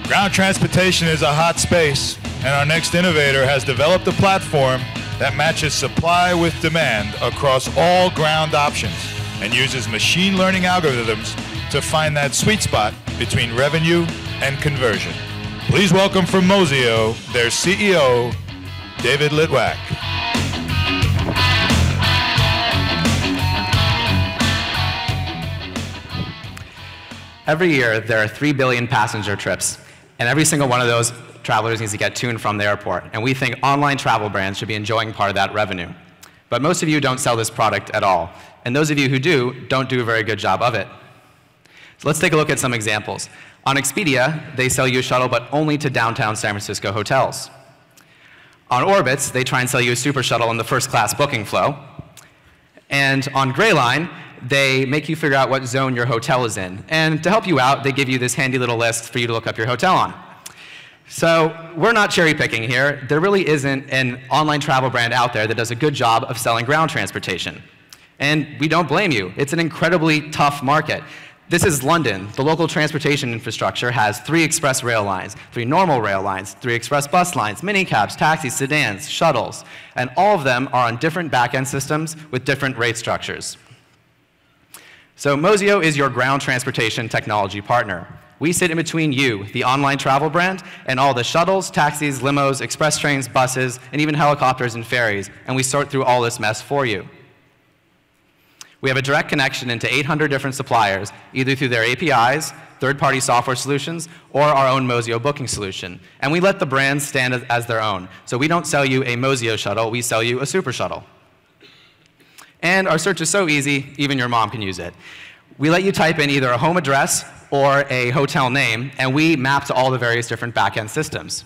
Ground transportation is a hot space, and our next innovator has developed a platform that matches supply with demand across all ground options and uses machine learning algorithms to find that sweet spot between revenue and conversion. Please welcome from Mozio, their CEO, David Litwack. Every year, there are 3 billion passenger trips, and every single one of those travelers needs to get to and from the airport, and we think online travel brands should be enjoying part of that revenue. But most of you don't sell this product at all, and those of you who do, don't do a very good job of it. So let's take a look at some examples. On Expedia, they sell you a shuttle, but only to downtown San Francisco hotels. On Orbitz, they try and sell you a super shuttle in the first-class booking flow. And on Greyline, they make you figure out what zone your hotel is in. And to help you out, they give you this handy little list for you to look up your hotel on. So we're not cherry picking here. There really isn't an online travel brand out there that does a good job of selling ground transportation. And we don't blame you. It's an incredibly tough market. This is London. The local transportation infrastructure has 3 express rail lines, 3 normal rail lines, 3 express bus lines, minicabs, taxis, sedans, shuttles, and all of them are on different back-end systems with different rate structures. So Mozio is your ground transportation technology partner. We sit in between you, the online travel brand, and all the shuttles, taxis, limos, express trains, buses, and even helicopters and ferries, and we sort through all this mess for you. We have a direct connection into 800 different suppliers, either through their APIs, third-party software solutions, or our own Mozio booking solution. And we let the brands stand as their own. So we don't sell you a Mozio shuttle, we sell you a super shuttle. And our search is so easy, even your mom can use it. We let you type in either a home address or a hotel name, and we map to all the various different back-end systems.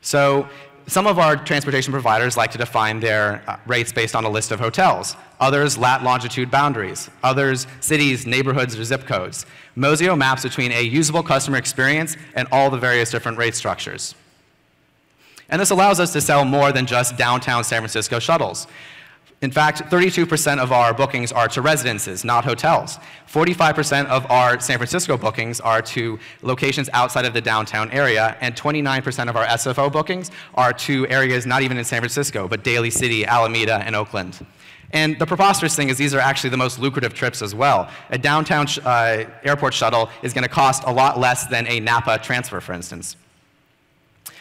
So some of our transportation providers like to define their rates based on a list of hotels. Others, lat-longitude boundaries. Others, cities, neighborhoods, or zip codes. Mozio maps between a usable customer experience and all the various different rate structures. And this allows us to sell more than just downtown San Francisco shuttles. In fact, 32% of our bookings are to residences, not hotels. 45% of our San Francisco bookings are to locations outside of the downtown area, and 29% of our SFO bookings are to areas not even in San Francisco, but Daly City, Alameda, and Oakland. And the preposterous thing is these are actually the most lucrative trips as well. A downtown airport shuttle is going to cost a lot less than a Napa transfer, for instance.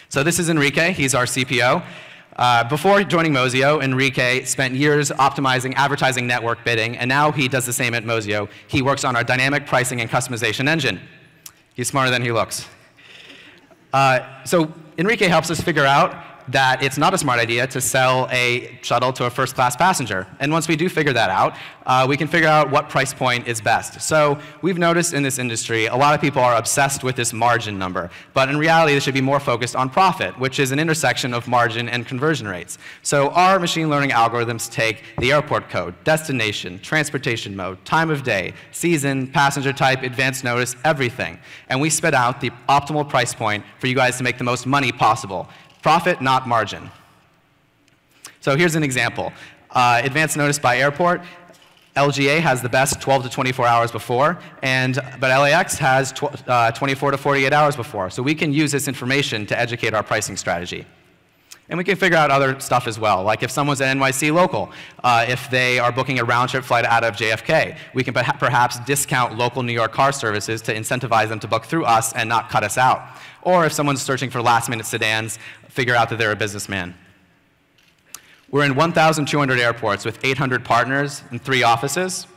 So this is Enrique. He's our CPO. Before joining Mozio, Enrique spent years optimizing advertising network bidding, and now he does the same at Mozio. He works on our dynamic pricing and customization engine. He's smarter than he looks. So Enrique helps us figure out that it's not a smart idea to sell a shuttle to a first-class passenger. And once we do figure that out, we can figure out what price point is best. So we've noticed in this industry, a lot of people are obsessed with this margin number. But in reality, they should be more focused on profit, which is an intersection of margin and conversion rates. So our machine learning algorithms take the airport code, destination, transportation mode, time of day, season, passenger type, advance notice, everything. And we spit out the optimal price point for you guys to make the most money possible. Profit, not margin. So here's an example. Advance notice by airport. LGA has the best 12 to 24 hours before, but LAX has 24 to 48 hours before. So we can use this information to educate our pricing strategy. And we can figure out other stuff as well, like if someone's an NYC local, if they are booking a round-trip flight out of JFK, we can perhaps discount local New York car services to incentivize them to book through us and not cut us out. Or if someone's searching for last-minute sedans, figure out that they're a businessman. We're in 1,200 airports with 800 partners and 3 offices,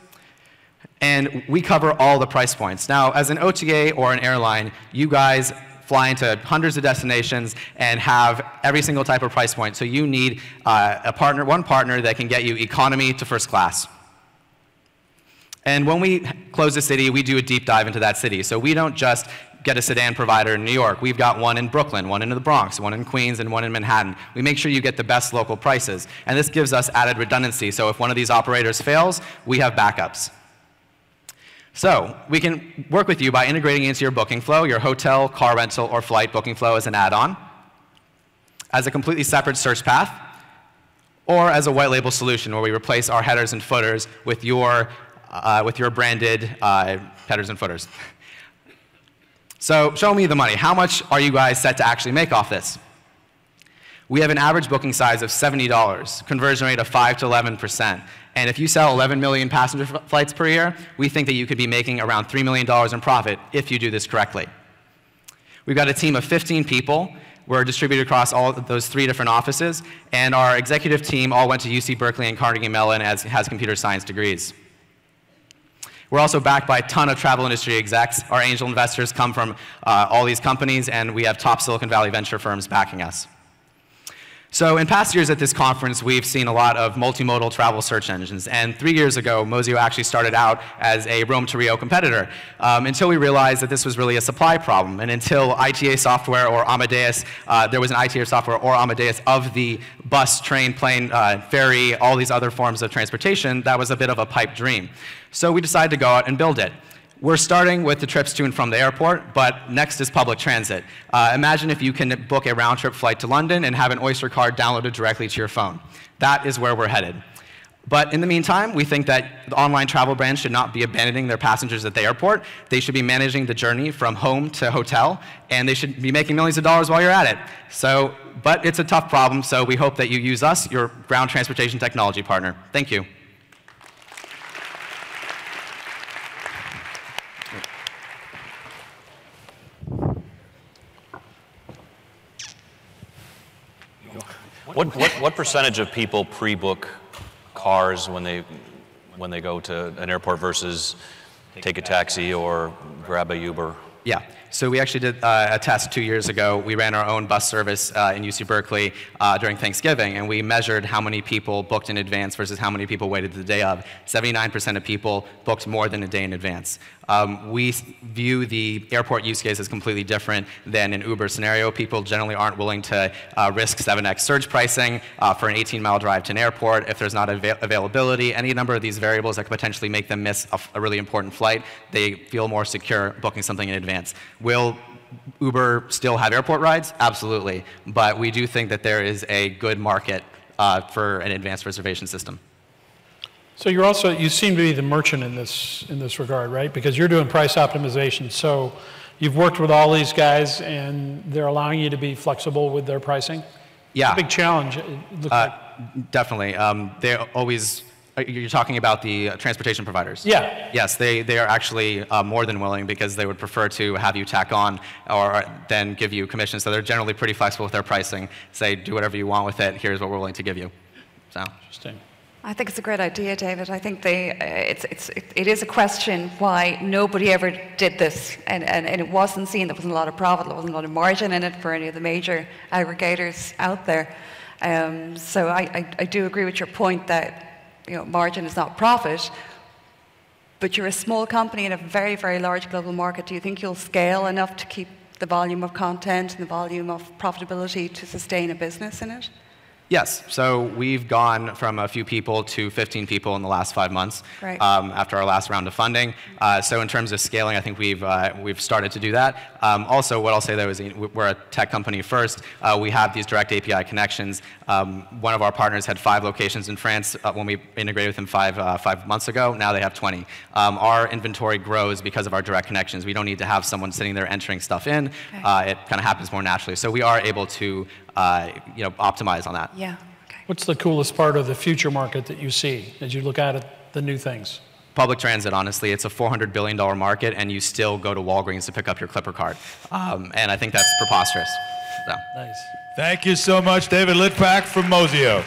and we cover all the price points. Now, as an OTA or an airline, you guys fly into hundreds of destinations and have every single type of price point, so you need one partner that can get you economy to first class. And when we close a city, we do a deep dive into that city. So we don't just get a sedan provider in New York. We've got one in Brooklyn, one in the Bronx, one in Queens, and one in Manhattan. We make sure you get the best local prices. And this gives us added redundancy. So if one of these operators fails, we have backups. So we can work with you by integrating into your booking flow, your hotel, car rental, or flight booking flow as an add-on, as a completely separate search path, or as a white label solution where we replace our headers and footers with your branded headers and footers. So show me the money. How much are you guys set to actually make off this? We have an average booking size of $70, conversion rate of 5 to 11%. And if you sell 11 million passenger flights per year, we think that you could be making around $3 million in profit if you do this correctly. We've got a team of 15 people. We're distributed across all of those 3 different offices, and our executive team all went to UC Berkeley and Carnegie Mellon as has computer science degrees. We're also backed by a ton of travel industry execs. Our angel investors come from all these companies, and we have top Silicon Valley venture firms backing us. So in past years at this conference, we've seen a lot of multimodal travel search engines. And 3 years ago, Mozio actually started out as a Rome to Rio competitor until we realized that this was really a supply problem. And until ITA software or Amadeus, there was an ITA software or Amadeus of the bus, train, plane, ferry, all these other forms of transportation, that was a bit of a pipe dream. So we decided to go out and build it. We're starting with the trips to and from the airport, but next is public transit. Imagine if you can book a round-trip flight to London and have an Oyster card downloaded directly to your phone. That is where we're headed. But in the meantime, we think that the online travel brands should not be abandoning their passengers at the airport. They should be managing the journey from home to hotel, and they should be making millions of dollars while you're at it. But it's a tough problem, so we hope that you use us, your ground transportation technology partner. Thank you. What percentage of people pre-book cars when they go to an airport versus take a taxi or grab a Uber? Yeah. So we actually did a test 2 years ago. We ran our own bus service in UC Berkeley during Thanksgiving, and we measured how many people booked in advance versus how many people waited the day of. 79% of people booked more than a day in advance. We view the airport use case as completely different than an Uber scenario. People generally aren't willing to risk 7x surge pricing for an 18-mile drive to an airport if there's not availability. Any number of these variables that could potentially make them miss a really important flight, they feel more secure booking something in advance. Will Uber still have airport rides? Absolutely. But we do think that there is a good market for an advanced reservation system. So you seem to be the merchant in this regard, right? Because you're doing price optimization. So you've worked with all these guys, and they're allowing you to be flexible with their pricing? Yeah. It's a big challenge, it looks like. Definitely. They always... You're talking about the transportation providers? Yeah. Yes, they are actually more than willing because they would prefer to have you tack on or then give you commission. So they're generally pretty flexible with their pricing. Say, do whatever you want with it. Here's what we're willing to give you. So. Interesting. I think it's a great idea, David. I think it is a question why nobody ever did this, and it wasn't seen. There wasn't a lot of profit, there wasn't a lot of margin in it for any of the major aggregators out there. So I do agree with your point that margin is not profit, but you're a small company in a very, very large global market. Do you think you'll scale enough to keep the volume of content and the volume of profitability to sustain a business in it? Yes. So we've gone from a few people to 15 people in the last 5 months after our last round of funding. So in terms of scaling, I think we've started to do that. Also, what I'll say though is we're a tech company first. We have these direct API connections. One of our partners had 5 locations in France when we integrated with them five months ago. Now they have 20. Our inventory grows because of our direct connections. We don't need to have someone sitting there entering stuff in. Okay. It kind of happens more naturally. So we are able to optimize on that. Yeah. Okay. What's the coolest part of the future market that you see as you look at the new things? Public transit, honestly. It's a $400 billion market, and you still go to Walgreens to pick up your Clipper card. And I think that's preposterous. So. Nice. Thank you so much, David Litvack from Mozio.